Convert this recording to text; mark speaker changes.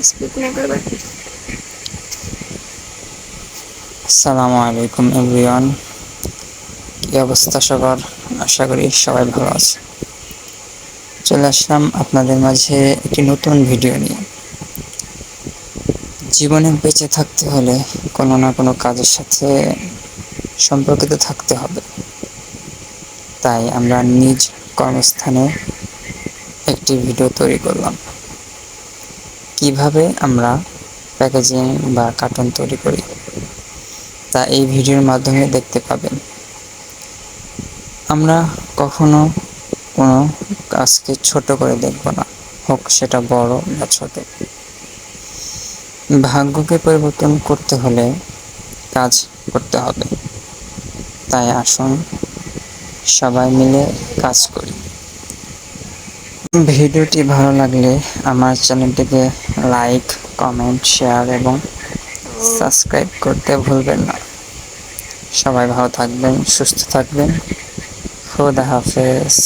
Speaker 1: Speak না করবে।
Speaker 2: আসসালামু আলাইকুম এভরিওয়ান, কি অবস্থা সবার? আশা করি সবাই ভালো আছে। চলে আসলাম আপনাদের মাঝে একটি নতুন ভিডিও নিয়ে। জীবনে বেঁচে থাকতে হলে কোনো না কোনো কাজের সাথে সম্পর্কিত থাকতে হবে। তাই আমরা নিজ কর্মস্থানে একটি ভিডিও তৈরি করলাম, কিভাবে আমরা প্যাকেজিং বা কার্টুন তৈরি করি তা এই ভিডিওর মাধ্যমে দেখতে পাবেন। আমরা কখনো কোনো কাজকে ছোট করে দেখব না, হোক সেটা বড় বা ছোট। ভাগ্যকে পরিবর্তন করতে হলে কাজ করতে হবে। তাই আসুন সবাই মিলে কাজ করি। ভিডিওটি ভালো লাগলে আমার চ্যানেলটিকে লাইক, কমেন্ট, শেয়ার এবং সাবস্ক্রাইব করতে ভুলবেন না। সবাই ভালো থাকবেন, সুস্থ থাকবেন। খোদা হাফেজ।